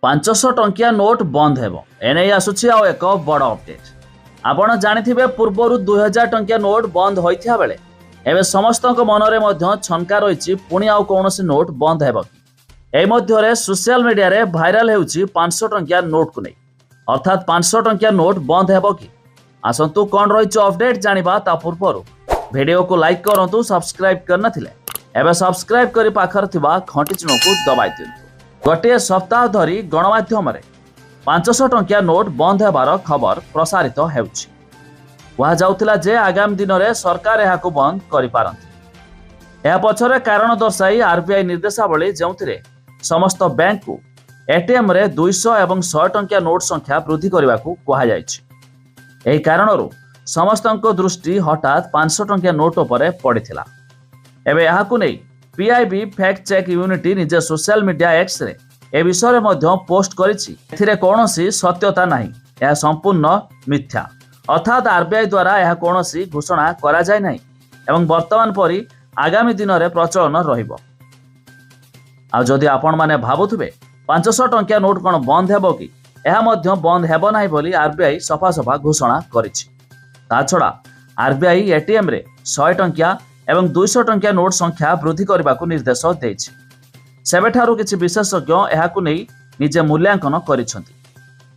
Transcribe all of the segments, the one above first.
ପାଞ୍ଚଶହ ଟଙ୍କିଆ ନୋଟ୍ ବନ୍ଦ ହେବ। ଏନେଇ ଆସୁଛି ଆଉ ଏକ ବଡ଼ ଅପଡେଟ୍। ଆପଣ ଜାଣିଥିବେ ପୂର୍ବରୁ 2000 ଟଙ୍କିଆ ନୋଟ୍ ବନ୍ଦ ହୋଇଥିବା ବେଳେ ଏବେ ସମସ୍ତଙ୍କ ମନରେ ମଧ୍ୟ ଛନକା ରହିଛି ପୁଣି ଆଉ କୌଣସି ନୋଟ୍ ବନ୍ଦ ହେବ କି। ଏହି ମଧ୍ୟରେ ସୋସିଆଲ ମିଡିଆରେ ଭାଇରାଲ ହେଉଛି 500 ଟଙ୍କିଆ ନୋଟ୍କୁ ନେଇ। ଅର୍ଥାତ୍ 500 ଟଙ୍କିଆ ନୋଟ୍ ବନ୍ଦ ହେବ କି? ଆସନ୍ତୁ କ'ଣ ରହିଛି ଅପଡେଟ୍ ଜାଣିବା। ତା ପୂର୍ବରୁ ଭିଡ଼ିଓକୁ ଲାଇକ୍ କରନ୍ତୁ, ସବସ୍କ୍ରାଇବ୍ କରିନଥିଲେ ଏବେ ସବସ୍କ୍ରାଇବ୍ କରି ପାଖରେ ଥିବା ଘଣ୍ଟି ଚିହ୍ନକୁ ଦବାଇ ଦିଅନ୍ତୁ। ଗୋଟିଏ ସପ୍ତାହ ଧରି ଗଣମାଧ୍ୟମରେ 500 ଟଙ୍କିଆ ନୋଟ୍ ବନ୍ଦ ହେବାର ଖବର ପ୍ରସାରିତ ହେଉଛି। କୁହାଯାଉଥିଲା ଯେ ଆଗାମୀ ଦିନରେ ସରକାର ଏହାକୁ ବନ୍ଦ କରିପାରନ୍ତି। ଏହା ପଛରେ କାରଣ ଦର୍ଶାଇ ଆର୍ବିଆଇ ନିର୍ଦ୍ଦେଶାବଳୀ, ଯେଉଁଥିରେ ସମସ୍ତ ବ୍ୟାଙ୍କକୁ ଏଟିଏମ୍ରେ 200 ଏବଂ 100 ଟଙ୍କିଆ ନୋଟ୍ ସଂଖ୍ୟା ବୃଦ୍ଧି କରିବାକୁ କୁହାଯାଇଛି। ଏହି କାରଣରୁ ସମସ୍ତଙ୍କ ଦୃଷ୍ଟି ହଠାତ୍ 500 ଟଙ୍କିଆ ନୋଟ୍ ଉପରେ ପଡ଼ିଥିଲା। ଏବେ ଏହାକୁ ନେଇ ପିଆଇବି ଫ୍ୟାକ୍ଟ ଚେକ୍ ୟୁନିଟ୍ ନିଜେ ସୋସିଆଲ ମିଡିଆ ଏକ୍ସରେ ଏ ବିଷୟରେ ମଧ୍ୟ ପୋଷ୍ଟ କରିଛି। ଏଥିରେ କୌଣସି ସତ୍ୟତା ନାହିଁ, ଏହା ସମ୍ପୂର୍ଣ୍ଣ ମିଥ୍ୟା। ଅର୍ଥାତ୍ ଆର୍ବିଆଇ ଦ୍ୱାରା ଏହା କୌଣସି ଘୋଷଣା କରାଯାଇ ନାହିଁ ଏବଂ ବର୍ତ୍ତମାନ ପରି ଆଗାମୀ ଦିନରେ ପ୍ରଚଳନ ରହିବ। ଆଉ ଯଦି ଆପଣମାନେ ଭାବୁଥିବେ 500 ଟଙ୍କିଆ ନୋଟ୍ କ'ଣ ବନ୍ଦ ହେବ କି, ଏହା ମଧ୍ୟ ବନ୍ଦ ହେବ ନାହିଁ ବୋଲି ଆର୍ବିଆଇ ସଫା ଘୋଷଣା କରିଛି। ତାଛଡ଼ା ଆର୍ବିଆଇ ଏଟିଏମ୍ରେ 100 ଟଙ୍କିଆ ଏବଂ 200 ଟଙ୍କିଆ ନୋଟ୍ ସଂଖ୍ୟା ବୃଦ୍ଧି କରିବାକୁ ନିର୍ଦ୍ଦେଶ ଦେଇଛି। ସେବେଠାରୁ କିଛି ବିଶେଷଜ୍ଞ ଏହାକୁ ନେଇ ନିଜେ ମୂଲ୍ୟାଙ୍କନ କରିଛନ୍ତି।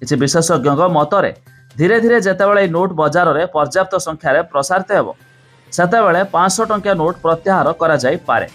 କିଛି ବିଶେଷଜ୍ଞଙ୍କ ମତରେ ଧୀରେ ଧୀରେ ଯେତେବେଳେ ଏହି ନୋଟ୍ ବଜାରରେ ପର୍ଯ୍ୟାପ୍ତ ସଂଖ୍ୟାରେ ପ୍ରସାରିତ ହେବ, ସେତେବେଳେ 500 ଟଙ୍କିଆ ନୋଟ୍ ପ୍ରତ୍ୟାହାର କରାଯାଇପାରେ।